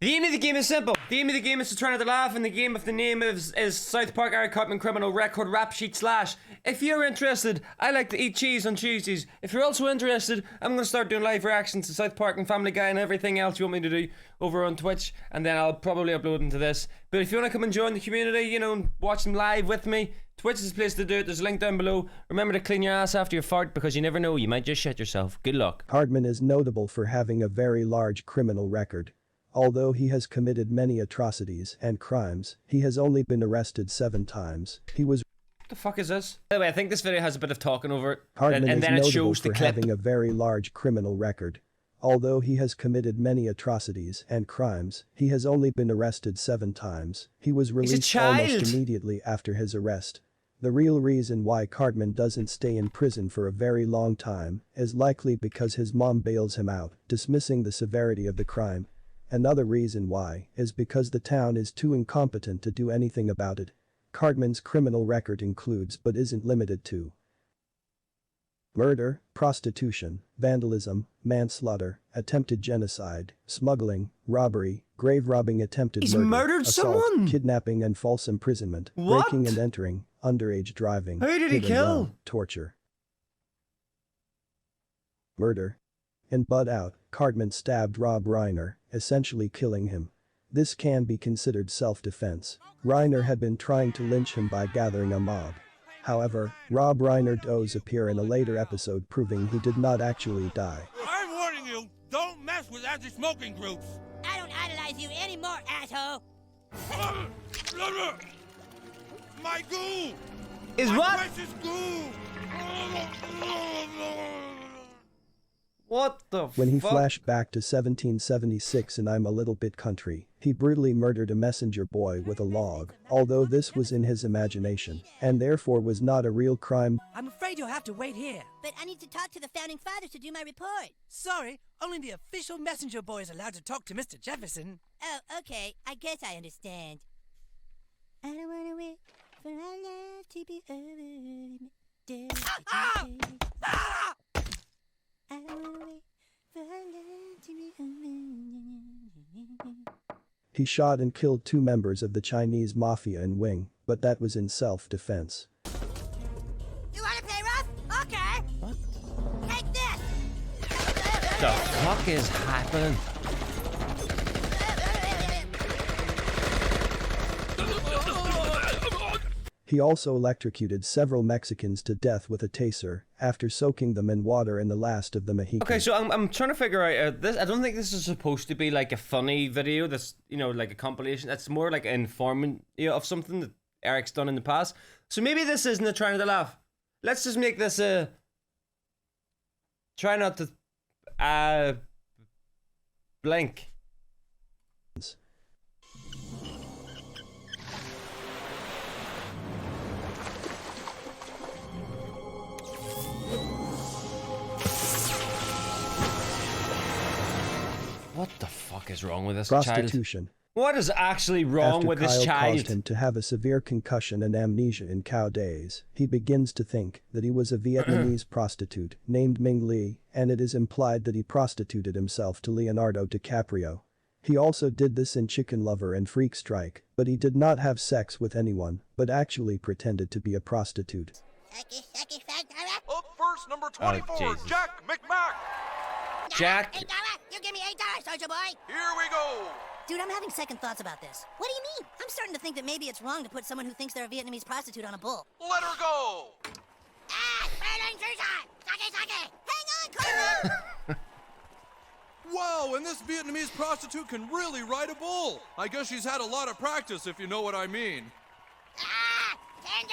The aim of the game is simple. The aim of the game is to try not to laugh, and the game of the name is South Park Eric Cartman Criminal Record Rap Sheet Slash. If you're interested, I like to eat cheese on Tuesdays. If you're also interested, I'm going to start doing live reactions to South Park and Family Guy and everything else you want me to do over on Twitch, and then I'll probably upload them to this. But if you want to come and join the community, you know, and watch them live with me, Twitch is the place to do it. There's a link down below. Remember to clean your ass after you fart, because you never know, you might just shit yourself. Good luck. Cartman is notable for having a very large criminal record. Although he has committed many atrocities and crimes, he has only been arrested 7 times. He was. What the fuck is this? By the way, I think this video has a bit of talking over it, Cartman and then it shows the for clip. having a very large criminal record. Although he has committed many atrocities and crimes, he has only been arrested 7 times. He was released almost immediately after his arrest. The real reason why Cartman doesn't stay in prison for a very long time is likely because his mom bails him out, dismissing the severity of the crime. Another reason why is because the town is too incompetent to do anything about it. Cartman's criminal record includes but isn't limited to murder, prostitution, vandalism, manslaughter, attempted genocide, smuggling, robbery, grave robbing, attempted murder, assault, kidnapping and false imprisonment, breaking and entering, underage driving, who did he kill? Torture, murder. In Bud Out, Cartman stabbed Rob Reiner, essentially killing him. This can be considered self-defense. Reiner had been trying to lynch him by gathering a mob. However, Rob Reiner does appear in a later episode proving he did not actually die. I'm warning you, don't mess with anti-smoking groups. I don't idolize you anymore, asshole. My goo! Is My what? precious goo! What the fuck? When he flashed back to 1776 in I'm a Little Bit Country, he brutally murdered a messenger boy with a log, although this was in his imagination, and therefore was not a real crime. I'm afraid you'll have to wait here. But I need to talk to the founding fathers to do my report. Sorry, only the official messenger boy is allowed to talk to Mr. Jefferson. Oh, okay. I guess I understand. I don't wanna wait for our love to be over. I don't wanna wait for our love to be over. He shot and killed 2 members of the Chinese mafia in Wing, but that was in self-defense. You wanna play rough? Okay. What Take this. the fuck is happening? He also electrocuted several Mexicans to death with a taser after soaking them in water in the last of the Mohicans. Okay, so I'm trying to figure out this. I don't think this is supposed to be like a funny video. That's, you know, like a compilation. It's more like an informant, you know, of something that Eric's done in the past. So maybe this isn't a trying to laugh. Let's just make this a try not to blink. What the fuck is wrong with this Prostitution. child? What is actually wrong with this Kyle child? caused him to have a severe concussion and amnesia in cow days, he begins to think that he was a Vietnamese prostitute named Ming Lee, and it is implied that he prostituted himself to Leonardo DiCaprio. He also did this in Chicken Lover and Freak Strike, but he did not have sex with anyone, but actually pretended to be a prostitute. Up first, number 24, Jesus. Jack McMack. Jack. $8. You give me $8, Soldier Boy. Here we go. Dude, I'm having second thoughts about this. What do you mean? I'm starting to think that maybe it's wrong to put someone who thinks they're a Vietnamese prostitute on a bull. Let her go. Ah, burning suicide! Sake! Hang on, Cartman! Wow, and this Vietnamese prostitute can really ride a bull. I guess she's had a lot of practice, if you know what I mean. Ah, $10!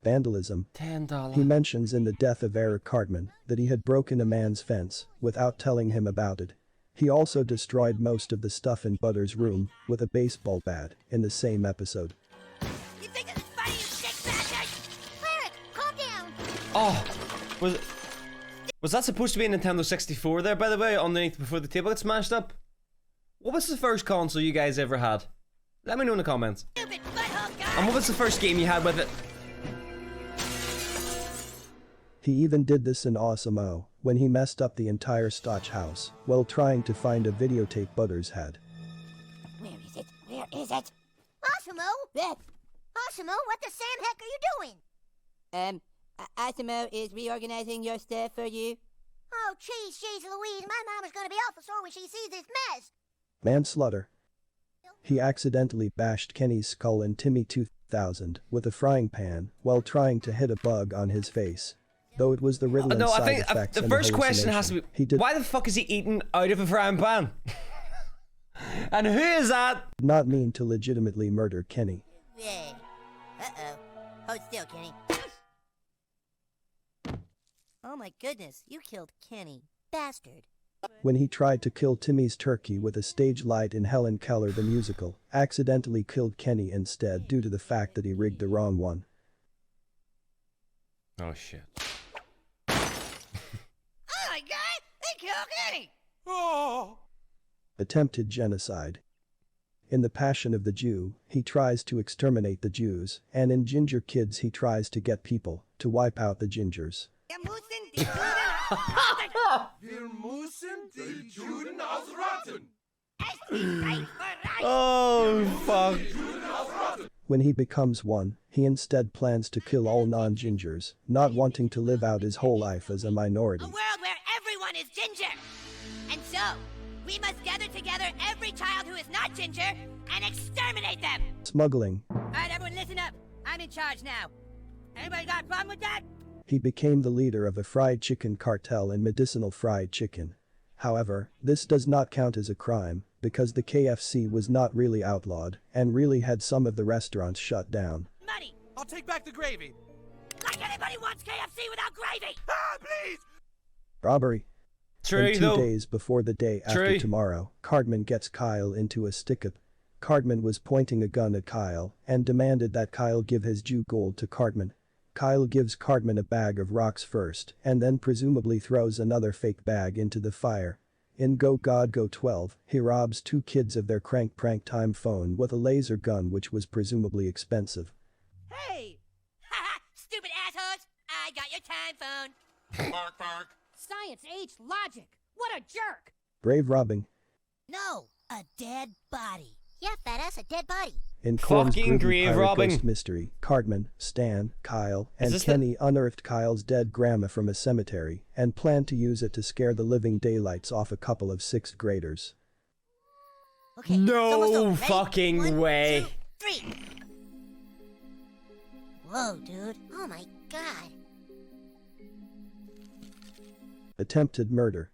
Vandalism. $10. He mentions in The Death of Eric Cartman that he had broken a man's fence without telling him about it. He also destroyed most of the stuff in Butter's room with a baseball bat in the same episode. You think this is funny, you sick bastard? Eric, calm down. Oh, was that supposed to be a Nintendo 64 there, by the way, underneath before the table got smashed up? What was the first console you guys ever had? Let me know in the comments. Stupid butthole guy. And what was the first game you had with it? He even did this in Osimo, when he messed up the entire Stotch house while trying to find a videotape Butters had. Where is it? Where is it? Osimo? Yes. Osimo, what the Sam heck are you doing? Osimo is reorganizing your stuff for you. Oh, jeez Louise, my mom is gonna be awful sore when she sees this mess. Manslaughter. He accidentally bashed Kenny's skull in Timmy 2000 with a frying pan while trying to hit a bug on his face. Though it was the Ritalin No, I side think effects the and first the question has to be, why the fuck is he eating out of a frying pan? And who is that? did not mean to legitimately murder Kenny. Yeah. Uh-oh. Hold still, Kenny. Oh my goodness, you killed Kenny. Bastard. When he tried to kill Timmy's turkey with a stage light in Helen Keller the musical, accidentally killed Kenny instead due to the fact that he rigged the wrong one. Oh shit. Oh my god! They killed Kenny! Oh! Attempted genocide. In The Passion of the Jew, he tries to exterminate the Jews, and in Ginger Kids he tries to get people to wipe out the gingers. Wir müssen die Juden ausrotten! Oh fuck. When he becomes one, he instead plans to kill all non-gingers, not wanting to live out his whole life as a minority. A world where everyone is ginger! And so, we must gather together every child who is not ginger and exterminate them! Smuggling. Alright, everyone listen up. I'm in charge now. Anybody got a problem with that? He became the leader of a fried chicken cartel in medicinal fried chicken. However, this does not count as a crime, because the KFC was not really outlawed, and really had some of the restaurants shut down. Money! I'll take back the gravy! Like anybody wants KFC without gravy! Ah, please! Robbery. True And 2 though. days before the day after True. tomorrow, Cartman gets Kyle into a stick-up. Cartman was pointing a gun at Kyle, and demanded that Kyle give his Jew gold to Cartman. Kyle gives Cartman a bag of rocks first, and then presumably throws another fake bag into the fire. In Go God Go 12, he robs 2 kids of their crank prank time phone with a laser gun which was presumably expensive. Hey! Haha! Stupid assholes! I got your time phone! Bark, bark! Science H logic. What a jerk. Brave robbing. No, a dead body. Yeah, badass, a dead body. In Corm's Fucking gritty grave pirate robbing. ghost mystery, Cartman, Stan, Kyle, Is and this Kenny unearthed Kyle's dead grandma from a cemetery and planned to use it to scare the living daylights off a couple of 6th graders. Okay, it's almost over. No Ready? fucking 1, way. 2, 3. Whoa, dude. Oh my god. Attempted murder.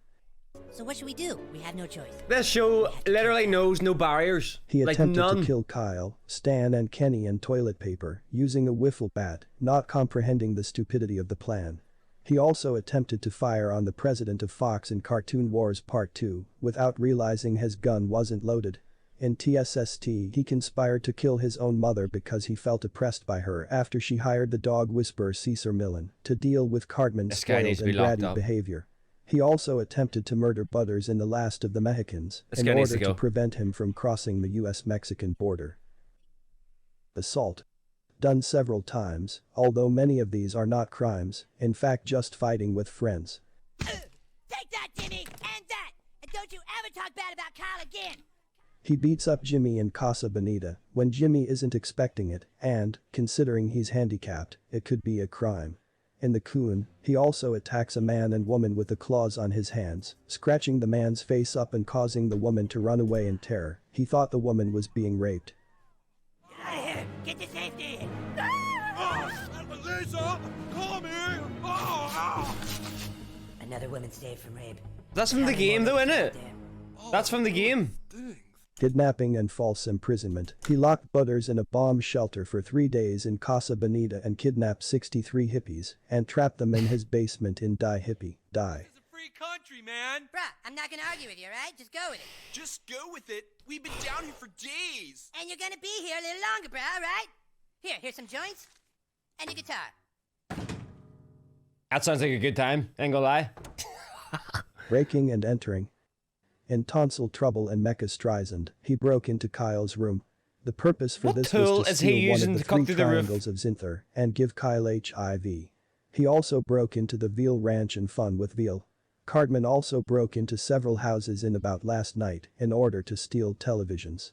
So what should we do? We have no choice. This show literally knows no barriers. He Like attempted none. to kill Kyle, Stan and Kenny in toilet paper using a wiffle bat, not comprehending the stupidity of the plan. He also attempted to fire on the president of Fox in Cartoon Wars Part 2 without realizing his gun wasn't loaded. In TSST, he conspired to kill his own mother because he felt oppressed by her after she hired the dog whisperer Cesar Millen to deal with Cartman's This guy needs spoiled to be and locked bratty up. behavior. He also attempted to murder Butters in The Last of the Mexicans This in guy needs order to go. to prevent him from crossing the US-Mexican border. Assault. Done several times, although many of these are not crimes, in fact just fighting with friends. Take that, Jimmy! And that! And don't you ever talk bad about Kyle again! He beats up Jimmy in Casa Bonita when Jimmy isn't expecting it, and, considering he's handicapped, it could be a crime. In The Coon, he also attacks a man and woman with the claws on his hands, scratching the man's face up and causing the woman to run away in terror. He thought the woman was being raped. Get out of here! Get to safety! Oh, Lisa! Come here! Oh, Another woman saved from rape. That's from the game though, isn't it? That's from the game. Kidnapping and false imprisonment. He locked Butters in a bomb shelter for 3 days in Casa Bonita and kidnapped 63 hippies and trapped them in his basement in Die Hippie, Die. It's a free country, man! Bruh, I'm not gonna argue with you, alright? Just go with it. Just go with it. We've been down here for days. And you're gonna be here a little longer, bruh, alright? Here's some joints. And your guitar. That sounds like a good time, ain't gonna lie. Breaking and entering. In Tonsil Trouble and Mecha Streisand, he broke into Kyle's room. The purpose for What this tool was to is he steal one using of the to cut 3 through the roof? triangles of Zinther and give Kyle HIV. He also broke into the Veal Ranch and Fun with Veal. Cartman also broke into several houses in about last night in order to steal televisions.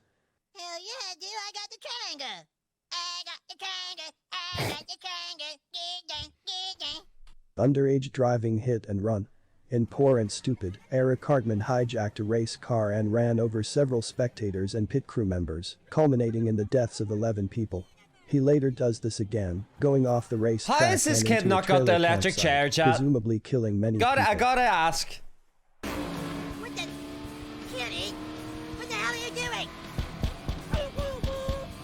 Hell yeah, dude, I got the kanga. I got the kanga. I got the kanga. Underage driving hit and run. In Poor and Stupid, Eric Cartman hijacked a race car and ran over several spectators and pit crew members, culminating in the deaths of 11 people. He later does this again, going off the race track. How has this kid not got the electric chair, chat? Presumably killing many people. I gotta ask. What the... Kitty? What the hell are you doing?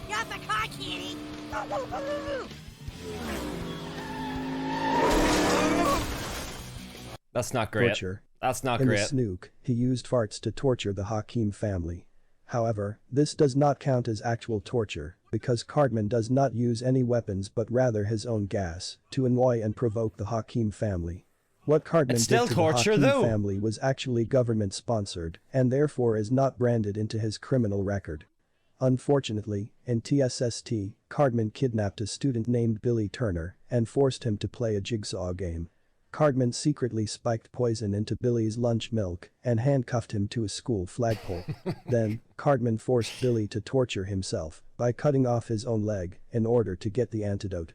Get off the car, Kitty! That's not great. Torture. That's not In great. the Snook, he used farts to torture the Hakim family. However, this does not count as actual torture, because Cartman does not use any weapons but rather his own gas, to annoy and provoke the Hakim family. What Cartman It's still did to torture, the Hakim though. family was actually government-sponsored, and therefore is not branded into his criminal record. Unfortunately, in TSST, Cartman kidnapped a student named Billy Turner and forced him to play a jigsaw game. Cartman secretly spiked poison into Billy's lunch milk and handcuffed him to a school flagpole. Then, Cartman forced Billy to torture himself by cutting off his own leg in order to get the antidote.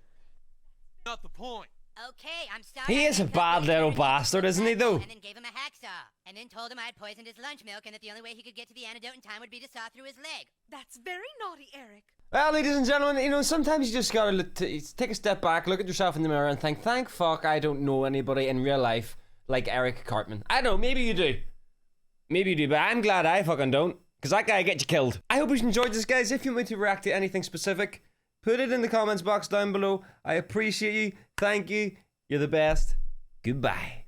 Not the point. Okay, I'm sorry. He I is a messed up bad with little him. bastard, isn't he, though? And then gave him a hacksaw. And then told him I had poisoned his lunch milk and that the only way he could get to the antidote in time would be to saw through his leg. That's very naughty, Eric. Well, ladies and gentlemen, you know, sometimes you just gotta take a step back, look at yourself in the mirror and think, thank fuck I don't know anybody in real life like Eric Cartman. I don't know, maybe you do. Maybe you do, but I'm glad I fucking don't. Because that guy gets you killed. I hope you enjoyed this, guys. If you want me to react to anything specific, put it in the comments box down below. I appreciate you. Thank you. You're the best. Goodbye.